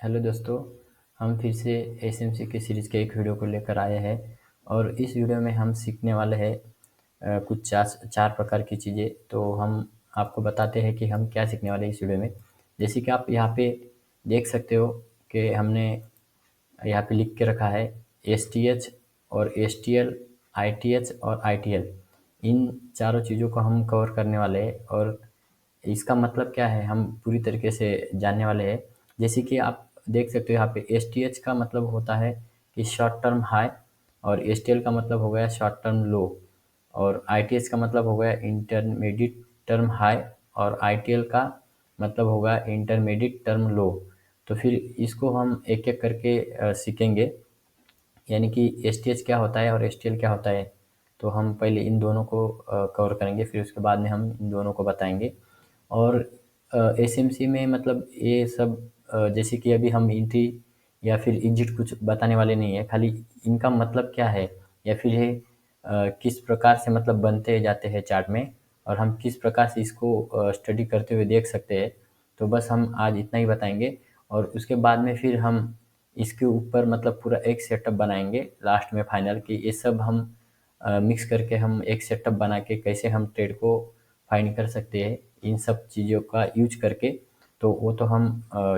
Hello दोस्तों, हम फिर से एसएमसी की सीरीज़ के एक वीडियो को लेकर आए हैं और इस वीडियो में हम सीखने वाले हैं कुछ चार चार प्रकार की चीज़ें। तो हम आपको बताते हैं कि हम क्या सीखने वाले हैं इस वीडियो में। जैसे कि आप यहाँ पे देख सकते हो कि हमने यहाँ पे लिख के रखा है एसटीएच और एसटीएल, आईटीएच और आईटीएल। इन चारों चीज़ों को हम कवर करने वाले हैं और इसका मतलब क्या है हम पूरी तरीके से जानने वाले हैं। जैसे कि आप देख सकते हो यहाँ पे एसटीएच का मतलब होता है कि शॉर्ट टर्म हाई, और एसटीएल का मतलब हो गया शॉर्ट टर्म लो, और आईटीएच का मतलब हो गया इंटरमीडिएट टर्म हाई, और आईटीएल का मतलब होगा इंटरमीडिएट टर्म लो। तो फिर इसको हम एक एक करके सीखेंगे, यानी कि एसटीएच क्या होता है और एसटीएल क्या होता है। तो हम पहले इन दोनों को कवर करेंगे, फिर उसके बाद में हम इन दोनों को बताएंगे। और एसएमसी में मतलब ये सब जैसे कि अभी हम एंट्री या फिर एग्जिट कुछ बताने वाले नहीं है, खाली इनका मतलब क्या है या फिर ये किस प्रकार से मतलब बनते जाते हैं चार्ट में, और हम किस प्रकार से इसको स्टडी करते हुए देख सकते हैं। तो बस हम आज इतना ही बताएंगे, और उसके बाद में फिर हम इसके ऊपर मतलब पूरा एक सेटअप बनाएंगे लास्ट में फाइनल, कि ये सब हम मिक्स करके हम एक सेटअप बना के कैसे हम ट्रेड को फाइंड कर सकते हैं इन सब चीज़ों का यूज करके। तो वो तो हम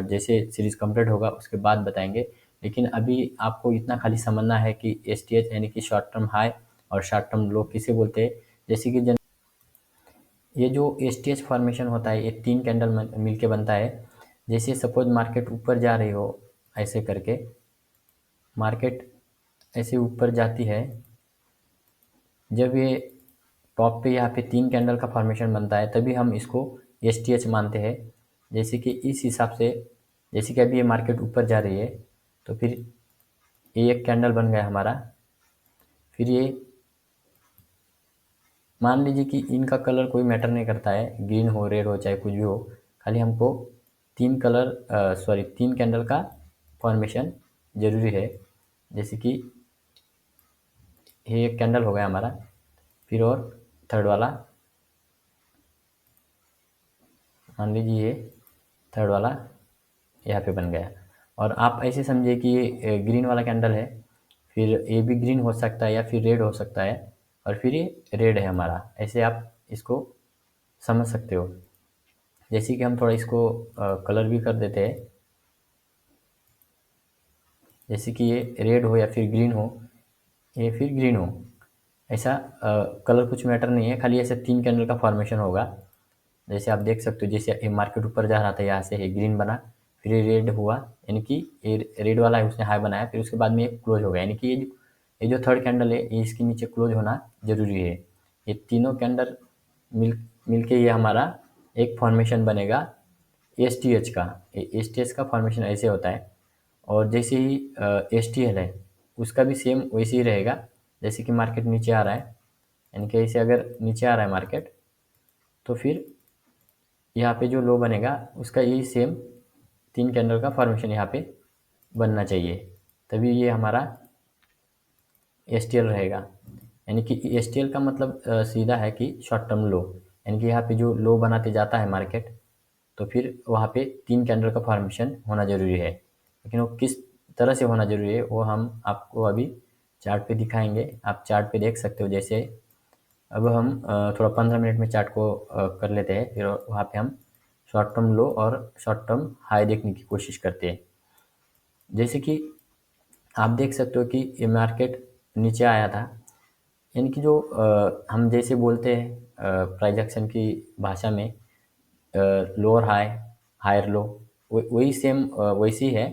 जैसे सीरीज़ कंप्लीट होगा उसके बाद बताएंगे। लेकिन अभी आपको इतना खाली समझना है कि एस टी एच यानी कि शॉर्ट टर्म हाई और शॉर्ट टर्म लो किसे बोलते हैं। जैसे कि ये जो एस टी एच फॉर्मेशन होता है ये तीन कैंडल मिल के बनता है। जैसे सपोज मार्केट ऊपर जा रही हो, ऐसे करके मार्केट ऐसे ऊपर जाती है, जब ये टॉप पे यहाँ पे तीन कैंडल का फॉर्मेशन बनता है तभी हम इसको एस टी एच मानते हैं। जैसे कि इस हिसाब से, जैसे कि अभी ये मार्केट ऊपर जा रही है तो फिर ये एक कैंडल बन गया हमारा। फिर ये मान लीजिए कि इनका कलर कोई मैटर नहीं करता है, ग्रीन हो रेड हो चाहे कुछ भी हो, खाली हमको तीन कैंडल का फॉर्मेशन ज़रूरी है। जैसे कि ये एक कैंडल हो गया हमारा, फिर और थर्ड वाला, मान लीजिए ये थर्ड वाला यहाँ पे बन गया। और आप ऐसे समझिए कि ये ग्रीन वाला कैंडल है, फिर ये भी ग्रीन हो सकता है या फिर रेड हो सकता है, और फिर ये रेड है हमारा। ऐसे आप इसको समझ सकते हो। जैसे कि हम थोड़ा इसको कलर भी कर देते हैं, जैसे कि ये रेड हो या फिर ग्रीन हो, ये फिर ग्रीन हो, ऐसा कलर कुछ मैटर नहीं है, खाली ऐसे तीन कैंडल का फॉर्मेशन होगा। जैसे आप देख सकते हो, जैसे ये मार्केट ऊपर जा रहा था यहाँ से, ये ग्रीन बना, फिर ये रेड हुआ, यानी कि ये रेड वाला है उसने हाई बनाया, फिर उसके बाद में ये क्लोज हो गया, यानी कि ये जो थर्ड कैंडल है ये इसके नीचे क्लोज होना जरूरी है। ये तीनों कैंडल मिल मिलके ये हमारा एक फॉर्मेशन बनेगा एस टी एच का। एस टी एच का फॉर्मेशन ऐसे होता है। और जैसे ही एस टी एल है उसका भी सेम वैसे ही रहेगा। जैसे कि मार्केट नीचे आ रहा है, यानी कि ऐसे अगर नीचे आ रहा है मार्केट, तो फिर यहाँ पे जो लो बनेगा उसका यही सेम तीन कैंडल का फॉर्मेशन यहाँ पे बनना चाहिए, तभी ये हमारा एस टी एल रहेगा। यानी कि एस टी एल का मतलब सीधा है कि शॉर्ट टर्म लो, यानी कि यहाँ पे जो लो बनाते जाता है मार्केट, तो फिर वहाँ पे तीन कैंडल का फॉर्मेशन होना ज़रूरी है। लेकिन वो किस तरह से होना ज़रूरी है वो हम आपको अभी चार्ट पे दिखाएंगे। आप चार्ट पे देख सकते हो। जैसे अब हम थोड़ा 15 मिनट में चार्ट को कर लेते हैं, फिर वहाँ पे हम शॉर्ट टर्म लो और शॉर्ट टर्म हाई देखने की कोशिश करते हैं। जैसे कि आप देख सकते हो कि ये मार्केट नीचे आया था, यानी कि जो हम जैसे बोलते हैं प्राइस एक्शन की भाषा में लोअर हाई हायर लो, वही सेम वैसी है।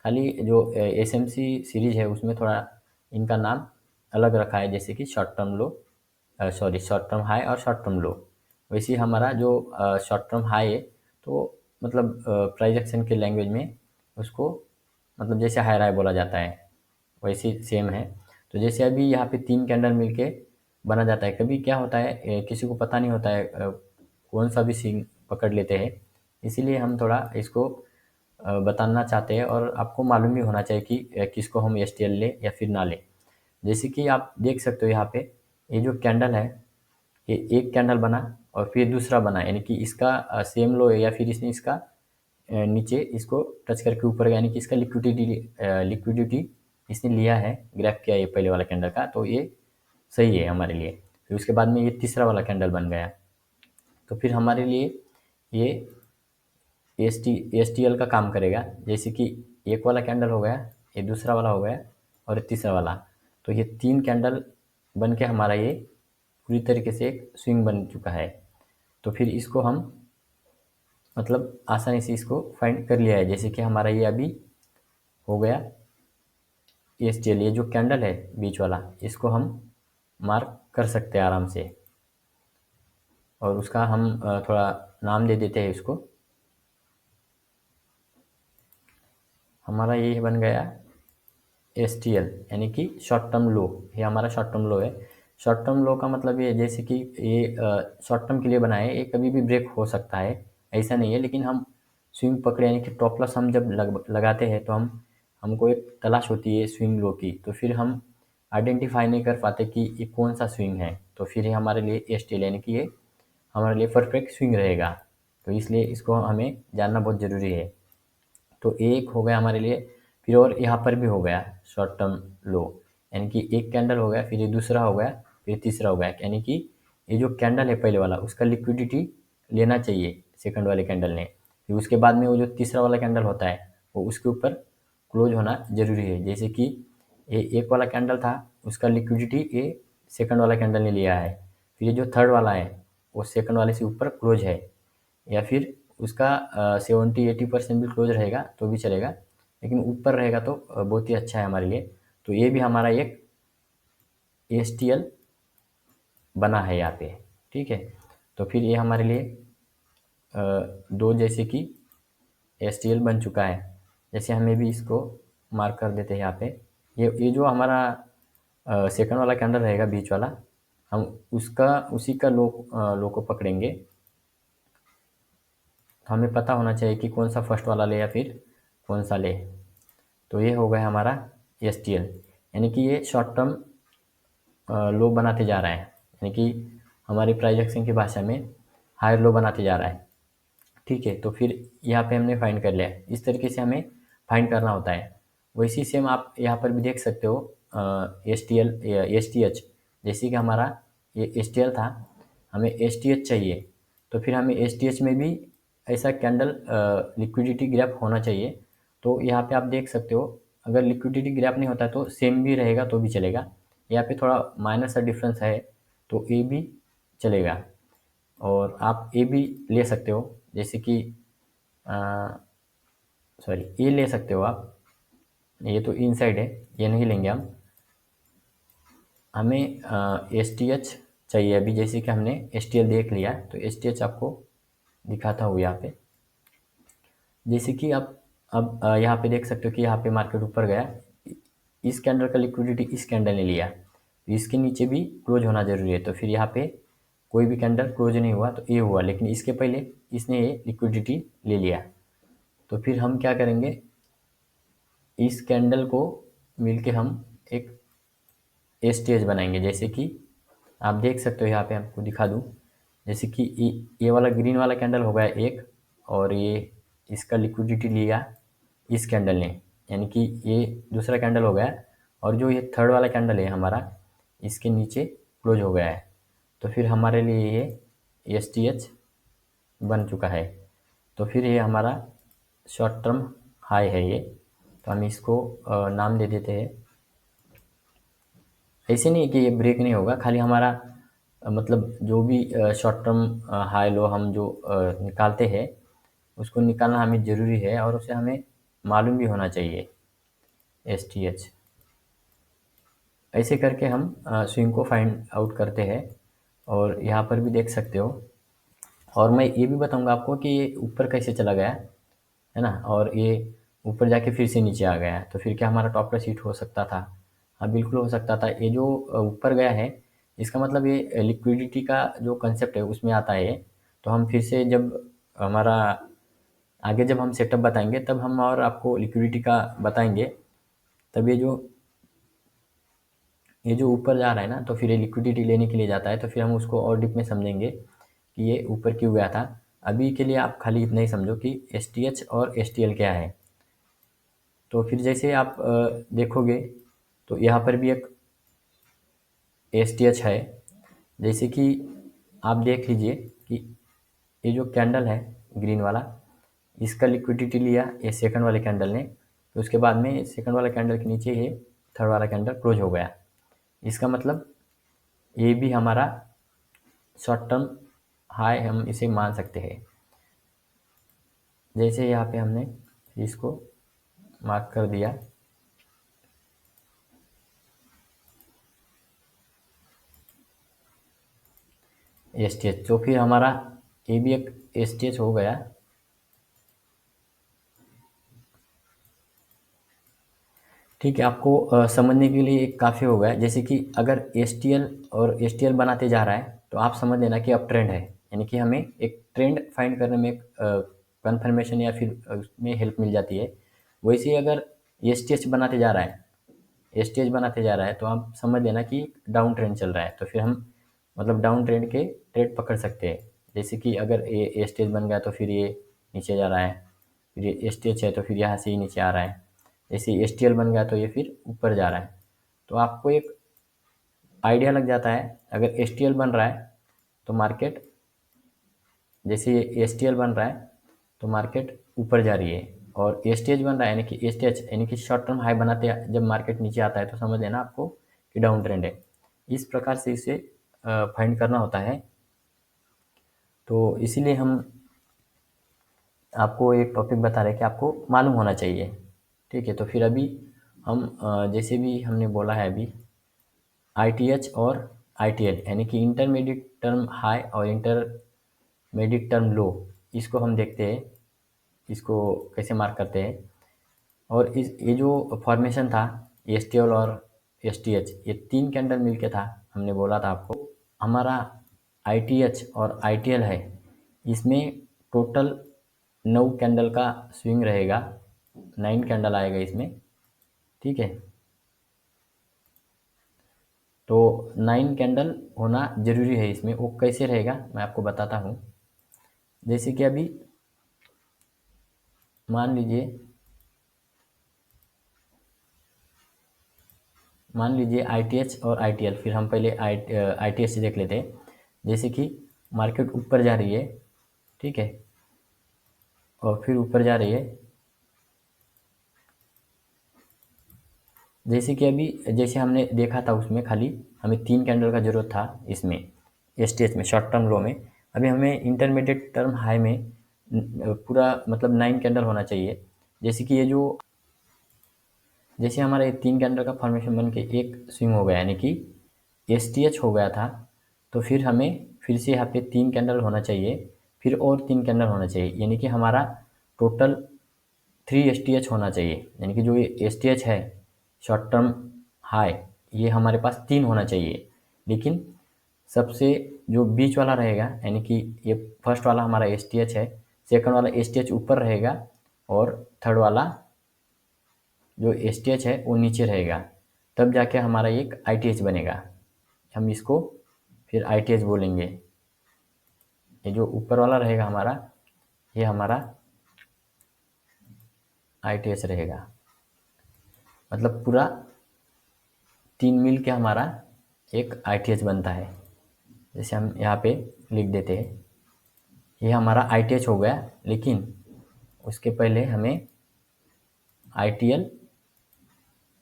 खाली जो एस एम सी सीरीज है उसमें थोड़ा इनका नाम अलग रखा है, जैसे कि शॉर्ट टर्म लो, शॉर्ट टर्म हाई और शॉर्ट टर्म लो। वैसे ही हमारा जो शॉर्ट टर्म हाई है, तो मतलब प्राइस एक्शन के लैंग्वेज में उसको मतलब जैसे हाई राय बोला जाता है वैसे सेम है। तो जैसे अभी यहाँ पे तीन कैंडल मिलके बना जाता है, कभी क्या होता है किसी को पता नहीं होता है कौन सा भी सीन पकड़ लेते हैं। इसीलिए हम थोड़ा इसको बताना चाहते हैं, और आपको मालूम भी होना चाहिए कि किसको हम एस टी एल लें या फिर ना लें। जैसे कि आप देख सकते हो यहाँ पे ये जो कैंडल है, ये एक कैंडल बना और फिर दूसरा बना, यानी कि इसका सेम लो है या फिर इसने इसका नीचे इसको टच करके ऊपर, यानी कि इसका लिक्विडिटी इसने लिया है, ग्रैब किया ये पहले वाला कैंडल का, तो ये सही है हमारे लिए। फिर उसके बाद में ये तीसरा वाला कैंडल बन गया, तो फिर हमारे लिए ये एस टी एल का काम करेगा। जैसे कि एक वाला कैंडल हो गया, ये दूसरा वाला हो गया और तीसरा वाला, तो ये 3 कैंडल बन के हमारा ये पूरी तरीके से एक स्विंग बन चुका है। तो फिर इसको हम मतलब आसानी से इसको फाइंड कर लिया है। जैसे कि हमारा ये अभी हो गया एस टी एल, ये जो कैंडल है बीच वाला, इसको हम मार्क कर सकते हैं आराम से, और उसका हम थोड़ा नाम दे देते हैं इसको। हमारा ये बन गया एस टी एल, यानी कि शॉर्ट टर्म लो। ये हमारा शॉर्ट टर्म लो है। शॉर्ट टर्म लो का मतलब ये, जैसे कि ये शॉर्ट टर्म के लिए बना है, ये कभी भी ब्रेक हो सकता है, ऐसा नहीं है। लेकिन हम स्विंग पकड़े, यानी कि टॉप लॉस हम जब लगाते हैं तो हमको एक तलाश होती है स्विंग लो की, तो फिर हम आइडेंटिफाई नहीं कर पाते कि ये कौन सा स्विंग है। तो फिर ये हमारे लिए एस टी एल, यानी कि ये हमारे लिए परफेक्ट स्विंग रहेगा। तो इसलिए इसको हमें जानना बहुत ज़रूरी है। तो एक हो गया हमारे लिए। फिर और यहाँ पर भी हो गया शॉर्ट टर्म लो, यानी कि एक कैंडल हो गया, फिर ये दूसरा हो गया, फिर तीसरा हो गया, यानी कि ये जो कैंडल है पहले वाला, उसका लिक्विडिटी लेना चाहिए सेकंड वाले कैंडल ने। फिर उसके बाद में वो जो तीसरा वाला कैंडल होता है, वो उसके ऊपर क्लोज होना ज़रूरी है। जैसे कि ये एक वाला कैंडल था, उसका लिक्विडिटी ये सेकंड वाला कैंडल ने लिया है। फिर ये जो थर्ड वाला है, वो सेकंड वाले से ऊपर क्लोज है, या फिर उसका 70-80% भी क्लोज रहेगा तो भी चलेगा, लेकिन ऊपर रहेगा तो बहुत ही अच्छा है हमारे लिए। तो ये भी हमारा एक एस टी एल बना है यहाँ पे, ठीक है। तो फिर ये हमारे लिए दो जैसे कि एस टी एल बन चुका है। जैसे हमें भी इसको मार्क कर देते हैं यहाँ पे। ये जो हमारा सेकंड वाला कैंडल रहेगा बीच वाला, हम उसी का लो को पकड़ेंगे। तो हमें पता होना चाहिए कि कौन सा फर्स्ट वाला ले या फिर कौन सा ले। तो ये हो गया हमारा एस टी एल, यानी कि ये शॉर्ट टर्म लो बनाते जा रहा है, यानी कि हमारी प्राइस एक्शन की भाषा में हायर लो बनाते जा रहा है, ठीक है। तो फिर यहाँ पे हमने फाइंड कर लिया। इस तरीके से हमें फाइंड करना होता है। वैसे सेम आप यहाँ पर भी देख सकते हो S T L, S T H. जैसे कि हमारा ये एस टी एल था, हमें एस टी एच चाहिए, तो फिर हमें एस टी एच में भी ऐसा कैंडल लिक्विडिटी गैप होना चाहिए। तो यहाँ पे आप देख सकते हो, अगर लिक्विडिटी गैप नहीं होता तो सेम भी रहेगा तो भी चलेगा। यहाँ पे थोड़ा माइनर सा डिफरेंस है, तो ए भी चलेगा। और आप ए भी ले सकते हो, जैसे कि सॉरी, ये ले सकते हो आप। ये तो इनसाइड है, ये नहीं लेंगे हम। हमें एस टी एच चाहिए अभी। जैसे कि हमने एस टी एल देख लिया, तो एस टी एच आपको दिखाता हूँ यहाँ पे। जैसे कि आप अब यहाँ पे देख सकते हो कि यहाँ पे मार्केट ऊपर गया, इस कैंडल का लिक्विडिटी इस कैंडल ने लिया, तो इसके नीचे भी क्लोज होना जरूरी है। तो फिर यहाँ पे कोई भी कैंडल क्लोज नहीं हुआ तो ये हुआ, लेकिन इसके पहले इसने ये लिक्विडिटी ले लिया। तो फिर हम क्या करेंगे, इस कैंडल को मिलके हम एक एस टी एच बनाएंगे। जैसे कि आप देख सकते हो, यहाँ पे आपको दिखा दूँ। जैसे कि ये वाला ग्रीन वाला कैंडल हो गया एक, और ये इसका लिक्विडिटी लिया इस कैंडल ने, यानी कि ये दूसरा कैंडल हो गया। और जो ये थर्ड वाला कैंडल है हमारा, इसके नीचे क्लोज हो गया है। तो फिर हमारे लिए ये एस टी एच बन चुका है। तो फिर ये हमारा शॉर्ट टर्म हाई है ये। तो हम इसको नाम दे देते हैं। ऐसे नहीं कि ये ब्रेक नहीं होगा, खाली हमारा मतलब जो भी शॉर्ट टर्म हाई लो हम जो निकालते हैं, उसको निकालना हमें ज़रूरी है, और उसे हमें मालूम भी होना चाहिए एस टी एच। ऐसे करके हम स्विंग को फाइंड आउट करते हैं। और यहाँ पर भी देख सकते हो। और मैं ये भी बताऊंगा आपको कि ये ऊपर कैसे चला गया है ना, और ये ऊपर जाके फिर से नीचे आ गया, तो फिर क्या हमारा टॉप लॉस हिट हो सकता था? हाँ, बिल्कुल हो सकता था। ये जो ऊपर गया है, इसका मतलब ये लिक्विडिटी का जो कंसेप्ट है उसमें आता है ये। तो हम फिर से जब हमारा आगे जब हम सेटअप बताएंगे, तब हम और आपको लिक्विडिटी का बताएंगे। तब ये जो ऊपर जा रहा है ना, तो फिर ये लिक्विडिटी लेने के लिए जाता है, तो फिर हम उसको और डीप में समझेंगे कि ये ऊपर क्यों गया था। अभी के लिए आप खाली इतना ही समझो कि STH और STL क्या है। तो फिर जैसे आप देखोगे तो यहाँ पर भी एक STH है। जैसे कि आप देख लीजिए कि ये जो कैंडल है ग्रीन वाला, इसका लिक्विडिटी लिया ये सेकंड वाले कैंडल ने, तो उसके बाद में सेकंड वाला कैंडल के नीचे ये थर्ड वाला कैंडल क्लोज हो गया। इसका मतलब ये भी हमारा शॉर्ट टर्म हाई हम इसे मान सकते हैं। जैसे यहाँ पे हमने इसको मार्क कर दिया, STH, तो फिर हमारा ये भी एक STH हो गया। ठीक है, आपको समझने के लिए काफ़ी हो गया। जैसे कि अगर STL और STL बनाते जा रहा है तो आप समझ लेना कि अब ट्रेंड है, यानी कि हमें एक ट्रेंड फाइंड करने में एक कन्फर्मेशन या फिर उसमें हेल्प मिल जाती है। वैसे ही अगर STH बनाते जा रहा है, STH बनाते जा रहा है, तो आप समझ लेना कि डाउन ट्रेंड चल रहा है। तो फिर हम मतलब डाउन ट्रेंड के ट्रेड पकड़ सकते हैं। जैसे कि अगर ये STH बन गया तो फिर ये नीचे जा रहा है, फिर ये STH है तो फिर यहाँ से ही नीचे आ रहा है। जैसे STL बन गया तो ये फिर ऊपर जा रहा है। तो आपको एक आइडिया लग जाता है, अगर STL बन रहा है तो मार्केट, जैसे ये STL बन रहा है तो मार्केट ऊपर जा रही है, और STH बन रहा है यानी कि STH यानी कि शॉर्ट टर्म हाई बनाते जब मार्केट नीचे आता है तो समझ लेना आपको कि डाउन ट्रेंड है। इस प्रकार से इसे फाइंड करना होता है। तो इसीलिए हम आपको एक टॉपिक बता रहे हैं कि आपको मालूम होना चाहिए। ठीक है, तो फिर अभी हम जैसे भी हमने बोला है अभी ITH और ITL यानी कि इंटरमीडिएट टर्म हाई और इंटरमीडिएट टर्म लो, इसको हम देखते हैं, इसको कैसे मार्क करते हैं। और इस ये जो फॉर्मेशन था STL और STH, ये तीन कैंडल मिलके था, हमने बोला था आपको। हमारा ITH और ITL है, इसमें टोटल 9 कैंडल का स्विंग रहेगा, 9 कैंडल आएगा इसमें। ठीक है, तो 9 कैंडल होना ज़रूरी है इसमें। वो कैसे रहेगा मैं आपको बताता हूँ। जैसे कि अभी मान लीजिए ITH और ITL, फिर हम पहले ITH से देख लेते हैं। जैसे कि मार्केट ऊपर जा रही है, ठीक है, और फिर ऊपर जा रही है। जैसे कि अभी जैसे हमने देखा था उसमें खाली हमें 3 कैंडल का ज़रूरत था इसमें STH में, शॉर्ट टर्म लो में। अभी हमें इंटरमीडिएट टर्म हाई में पूरा मतलब 9 कैंडल होना चाहिए। जैसे कि ये जो जैसे हमारा ये 3 कैंडल का फॉर्मेशन बन के एक स्विंग हो गया यानी कि STH हो गया था, तो फिर हमें फिर से यहाँ पे 3 कैंडल होना चाहिए, फिर और 3 कैंडल होना चाहिए, यानी कि हमारा टोटल 3 STH होना चाहिए। यानी कि जो ये STH है शॉर्ट टर्म हाई, ये हमारे पास 3 होना चाहिए। लेकिन सबसे जो बीच वाला रहेगा यानी कि ये फर्स्ट वाला हमारा STH है, सेकंड वाला STH ऊपर रहेगा और थर्ड वाला जो STH है वो नीचे रहेगा, तब जाके हमारा एक ITH बनेगा। हम इसको फिर ITH बोलेंगे। ये जो ऊपर वाला रहेगा हमारा, ये हमारा ITH रहेगा। मतलब पूरा 3 मिल के हमारा एक ITH बनता है। जैसे हम यहाँ पे लिख देते हैं, ये हमारा ITH हो गया, लेकिन उसके पहले हमें ITL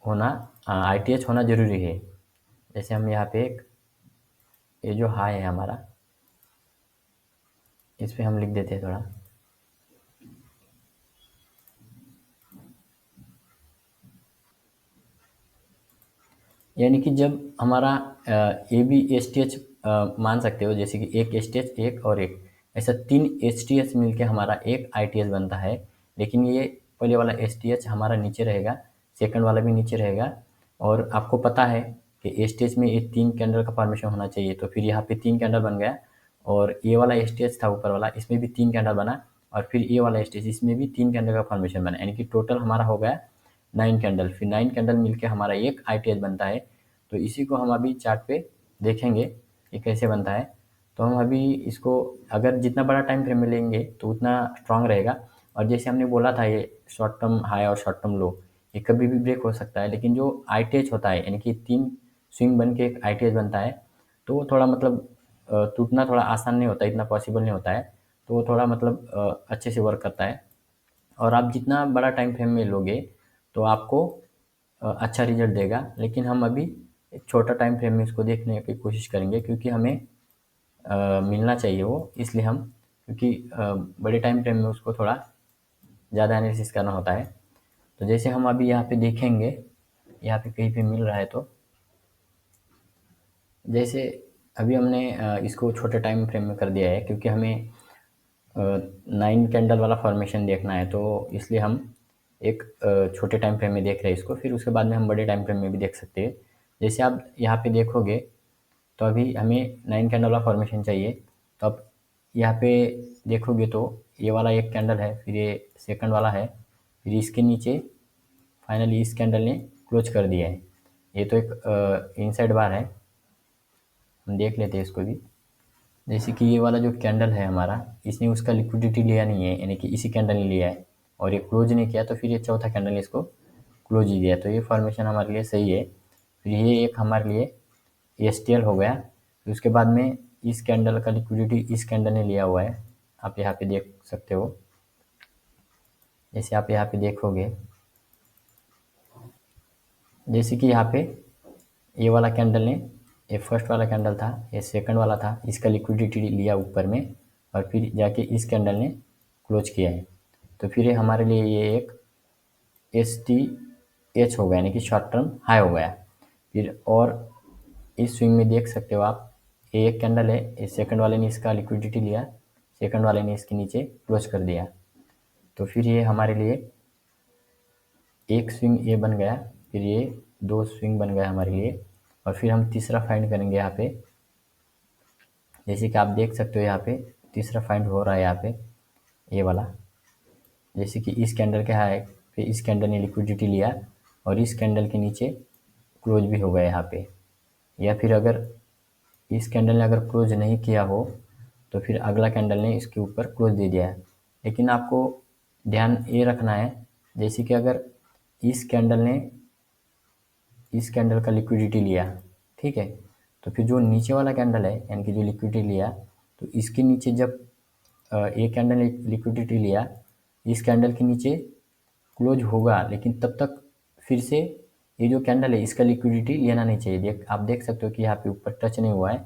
होना ITH होना ज़रूरी है। जैसे हम यहाँ पे एक ये जो हाई है हमारा, इस पे हम लिख देते हैं थोड़ा। यानी कि जब हमारा ये भी STH मान सकते हो, जैसे कि एक STH एक और एक, ऐसा 3 STH मिलके हमारा एक ITH बनता है। लेकिन ये पहले वाला STH हमारा नीचे रहेगा, सेकंड वाला भी नीचे रहेगा। और आपको पता है कि STH में ये 3 कैंडल का फॉर्मेशन होना चाहिए, तो फिर यहाँ पे 3 कैंडल बन गया। और ये वाला STH था ऊपर वाला, इसमें भी 3 कैंडल बना, और फिर ये वाला STH इसमें भी 3 कैंडल का फॉर्मेशन बना, यानी कि टोटल हमारा हो गया 9 कैंडल। फिर 9 कैंडल मिलके हमारा एक ITH बनता है। तो इसी को हम अभी चार्ट पे देखेंगे कि कैसे बनता है। तो हम अभी इसको अगर जितना बड़ा टाइम फ्रेम में लेंगे तो उतना स्ट्रांग रहेगा। और जैसे हमने बोला था ये शॉर्ट टर्म हाई और शॉर्ट टर्म लो ये कभी भी ब्रेक हो सकता है, लेकिन जो आईटीएच होता है यानी कि 3 स्विंग बन के एक आईटीएच बनता है, तो वो थोड़ा मतलब टूटना थोड़ा आसान नहीं होता है, इतना पॉसिबल नहीं होता है। तो वो थोड़ा मतलब अच्छे से वर्क करता है। और आप जितना बड़ा टाइम फ्रेम में लोगे तो आपको अच्छा रिजल्ट देगा। लेकिन हम अभी एक छोटा टाइम फ्रेम में इसको देखने की कोशिश करेंगे, क्योंकि हमें मिलना चाहिए वो, इसलिए हम, क्योंकि बड़े टाइम फ्रेम में उसको थोड़ा ज़्यादा एनालिसिस करना होता है। तो जैसे हम अभी यहाँ पे देखेंगे, यहाँ पे कहीं पे मिल रहा है, तो जैसे अभी हमने इसको छोटे टाइम फ्रेम में कर दिया है, क्योंकि हमें 9 कैंडल वाला फॉर्मेशन देखना है, तो इसलिए हम एक छोटे टाइम फ्रेम में देख रहे हैं इसको। फिर उसके बाद में हम बड़े टाइम फ्रेम में भी देख सकते हैं। जैसे आप यहाँ पे देखोगे तो अभी हमें 9 कैंडल वाला फॉर्मेशन चाहिए। तो अब यहाँ पे देखोगे तो ये वाला एक कैंडल है, फिर ये सेकंड वाला है, फिर इसके नीचे फाइनली इस कैंडल ने क्लोज कर दिया है। ये तो एक इनसाइड बार है, हम देख लेते हैं इसको भी। जैसे कि ये वाला जो कैंडल है हमारा, इसने उसका लिक्विडिटी लिया नहीं है, यानी कि इसी कैंडल ने लिया है और ये क्लोज नहीं किया, तो फिर ये चौथा कैंडल ने इसको क्लोज ही दिया, तो ये फॉर्मेशन हमारे लिए सही है। फिर ये एक हमारे लिए एसटीएल हो गया। फिर उसके बाद में इस कैंडल का लिक्विडिटी इस कैंडल ने लिया हुआ है, आप यहाँ पे देख सकते हो। जैसे आप यहाँ पे देखोगे, जैसे कि यहाँ पे ये वाला कैंडल ने, ये फर्स्ट वाला कैंडल था, ये सेकंड वाला था, इसका लिक्विडिटी लिया ऊपर में और फिर जाके इस कैंडल ने क्लोज किया है। तो फिर ये हमारे लिए ये एक एस टी एच हो गया, यानी कि शॉर्ट टर्म हाई हो गया। फिर और इस स्विंग में देख सकते हो आप, ये एक कैंडल है, इस सेकंड वाले ने इसका लिक्विडिटी लिया, सेकंड वाले ने इसके नीचे क्लोज कर दिया। तो फिर ये हमारे लिए एक स्विंग ये बन गया, फिर ये 2 स्विंग बन गया हमारे लिए। और फिर हम तीसरा फाइंड करेंगे यहाँ पे। जैसे कि आप देख सकते हो यहाँ पे तीसरा फाइंड हो रहा है यहाँ पे, ये वाला। जैसे कि इस कैंडल के हाई पे इस कैंडल ने लिक्विडिटी लिया और इस कैंडल के नीचे क्लोज भी हो गया यहाँ पे। या फिर अगर इस कैंडल ने अगर क्लोज नहीं किया हो तो फिर अगला कैंडल ने इसके ऊपर क्लोज दे दिया है। लेकिन आपको ध्यान ये रखना है, जैसे कि अगर इस कैंडल ने इस कैंडल का लिक्विडिटी लिया, ठीक है, तो फिर जो नीचे वाला कैंडल है यानी कि जो लिक्विडिटी लिया, तो इसके नीचे जब एक कैंडल ने लिक्विडिटी लिया, इस कैंडल के नीचे क्लोज होगा, लेकिन तब तक फिर से ये जो कैंडल है इसका लिक्विडिटी लेना नहीं चाहिए। आप देख सकते हो कि यहाँ पे ऊपर टच नहीं हुआ है,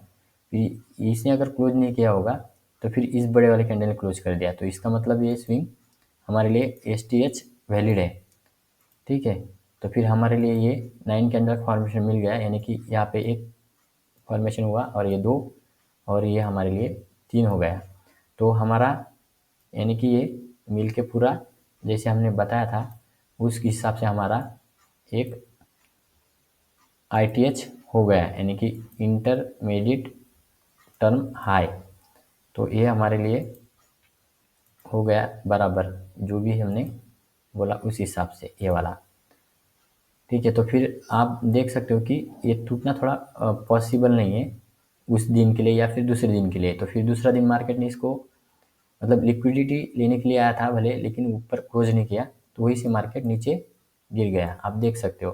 फिर इसने अगर क्लोज नहीं किया होगा तो फिर इस बड़े वाले कैंडल ने क्लोज कर दिया, तो इसका मतलब ये स्विंग हमारे लिए एस टी एच वैलिड है, ठीक है। तो फिर हमारे लिए ये 9 कैंडल फॉर्मेशन मिल गया, यानी कि यहाँ पे एक फॉर्मेशन हुआ और ये 2 और ये हमारे लिए 3 हो गया। तो हमारा यानी कि ये मिल के पूरा जैसे हमने बताया था उस हिसाब से हमारा एक आईटीएच हो गया, यानी कि इंटरमीडिएट टर्म हाई। तो ये हमारे लिए हो गया बराबर, जो भी हमने बोला उस हिसाब से ये वाला, ठीक है। तो फिर आप देख सकते हो कि ये टूटना थोड़ा पॉसिबल नहीं है उस दिन के लिए या फिर दूसरे दिन के लिए। तो फिर दूसरा दिन मार्केट ने इसको मतलब लिक्विडिटी लेने के लिए आया था भले, लेकिन ऊपर क्लोज नहीं किया, तो वहीं से मार्केट नीचे गिर गया, आप देख सकते हो।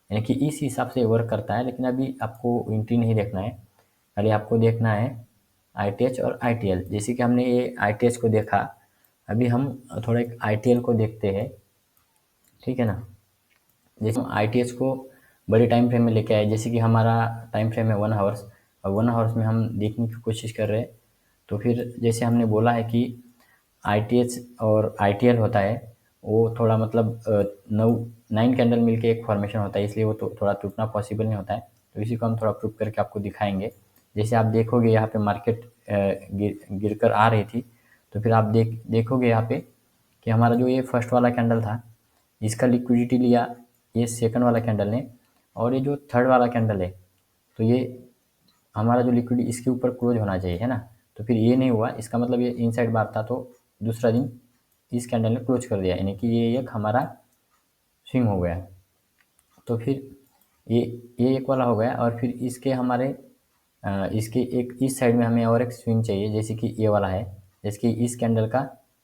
यानी कि इस हिसाब से वर्क करता है। लेकिन अभी आपको एंट्री नहीं देखना है, खाली आपको देखना है आईटीएच और आईटीएल। जैसे कि हमने ये आईटीएच को देखा, अभी हम थोड़ा एक आईटीएल को देखते हैं, ठीक है ना। जैसे हम आईटीएच को बड़े टाइम फ्रेम में लेके आए, जैसे कि हमारा टाइम फ्रेम है 1 आवर्स और 1 आवर्स में हम देखने की कोशिश कर रहे हैं। तो फिर जैसे हमने बोला है कि आईटीएच और आईटीएल होता है वो थोड़ा मतलब 9 कैंडल मिलके एक फॉर्मेशन होता है, इसलिए वो तो थोड़ा टूटना पॉसिबल नहीं होता है। तो इसी को हम थोड़ा प्रूव करके आपको दिखाएंगे। जैसे आप देखोगे यहाँ पे मार्केट गिर कर आ रही थी, तो फिर आप देखोगे यहाँ पे कि हमारा जो ये फर्स्ट वाला कैंडल था इसका लिक्विडिटी लिया ये सेकंड वाला कैंडल ने, और ये जो थर्ड वाला कैंडल है तो ये हमारा जो लिक्विड इसके ऊपर क्लोज होना चाहिए, है ना। तो फिर ये नहीं हुआ, इसका मतलब ये इनसाइड बार था, तो दूसरा दिन इस कैंडल ने क्लोज कर दिया, यानी कि ये एक हमारा स्विंग हो गया। तो फिर ये एक वाला हो गया और फिर इसके हमारे इसके एक इस साइड में हमें और एक स्विंग चाहिए, जैसे कि ये वाला है। जैसे कि इस कैंडल का,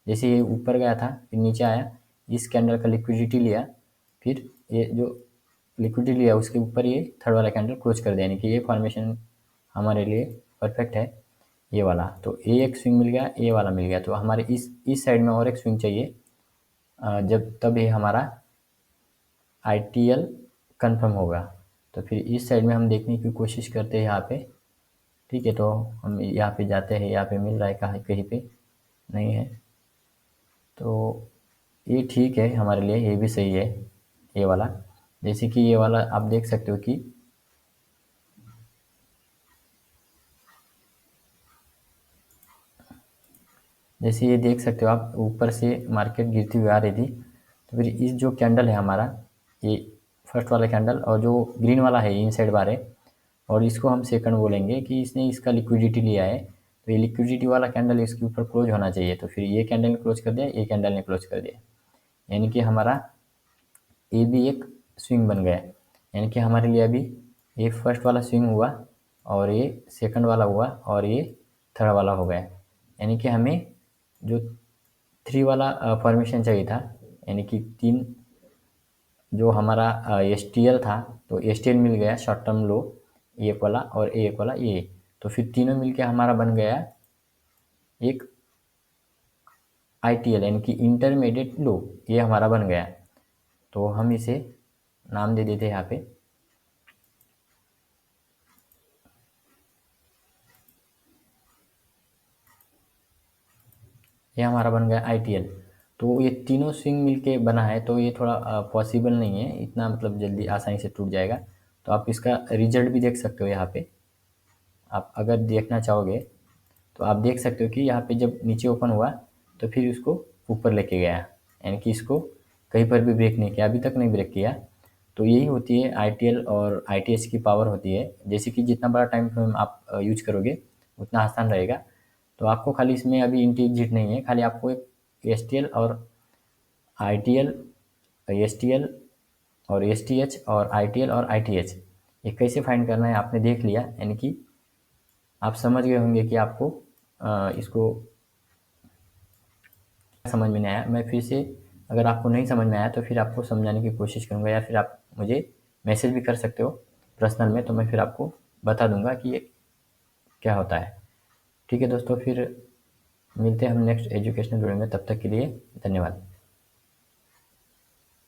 जैसे ये ऊपर गया था फिर नीचे आया, इस कैंडल का लिक्विडिटी लिया, फिर ये जो लिक्विडिटी लिया उसके ऊपर ये थर्ड वाला कैंडल क्लोज कर दिया, यानी कि ये फॉर्मेशन हमारे लिए परफेक्ट है ये वाला। तो ये एक स्विंग मिल गया, ये वाला मिल गया। तो हमारे इस साइड में और एक स्विंग चाहिए, जब तब ये हमारा ITL कंफर्म होगा। तो फिर इस साइड में हम देखने की कोशिश करते हैं यहाँ पे। ठीक है, तो हम यहाँ पे जाते हैं, यहाँ पे मिल रहा है कहाँ कहीं पे नहीं है, तो ये ठीक है हमारे लिए, ये भी सही है ये वाला। जैसे कि ये वाला आप देख सकते हो कि जैसे ये देख सकते हो आप, ऊपर से मार्केट गिरती हुई आ रही थी। तो फिर इस जो कैंडल है हमारा, ये फर्स्ट वाला कैंडल और जो ग्रीन वाला है इनसाइड बार है, और इसको हम सेकंड बोलेंगे कि इसने इसका लिक्विडिटी लिया है। तो ये लिक्विडिटी वाला कैंडल इसके ऊपर क्लोज होना चाहिए। तो फिर ये कैंडल ने क्लोज कर दिया, ये कैंडल ने क्लोज कर दिया, यानी कि हमारा ये भी एक स्विंग बन गया। यानी कि हमारे लिए अभी ये फर्स्ट वाला स्विंग हुआ, और ये सेकंड वाला हुआ, और ये थर्ड वाला हो गया। यानी कि हमें जो 3 वाला फॉर्मेशन चाहिए था, यानी कि 3 जो हमारा STL था, तो STL मिल गया शॉर्ट टर्म लो, एक वाला और एक वाला ये। तो फिर तीनों मिलके हमारा बन गया एक ITL, यानी कि इंटरमीडिएट लो, ये हमारा बन गया। तो हम इसे नाम दे देते हैं यहाँ पे, ये हमारा बन गया ITL। तो ये तीनों स्विंग मिलके बना है, तो ये थोड़ा पॉसिबल नहीं है इतना, मतलब जल्दी आसानी से टूट जाएगा। तो आप इसका रिजल्ट भी देख सकते हो यहाँ पे, आप अगर देखना चाहोगे तो आप देख सकते हो कि यहाँ पे जब नीचे ओपन हुआ तो फिर उसको ऊपर लेके गया, यानी कि इसको कहीं पर भी ब्रेक नहीं किया, अभी तक नहीं ब्रेक किया। तो यही होती है ITL और ITH की पावर होती है। जैसे कि जितना बड़ा टाइम फ्रेम आप यूज करोगे उतना आसान रहेगा। तो आपको खाली इसमें अभी इंटीग्रेट नहीं है, खाली आपको एक STL और ITL, STL और STH और ITL और ITH ये कैसे फाइंड करना है आपने देख लिया, यानी कि आप समझ गए होंगे कि आपको इसको समझ में नहीं आया। मैं फिर से, अगर आपको नहीं समझ में आया तो फिर आपको समझाने की कोशिश करूँगा, या फिर आप मुझे मैसेज भी कर सकते हो पर्सनल में, तो मैं फिर आपको बता दूंगा कि ये क्या होता है। ठीक है दोस्तों, फिर मिलते हैं हम नेक्स्ट एजुकेशनल वीडियो में, तब तक के लिए धन्यवाद।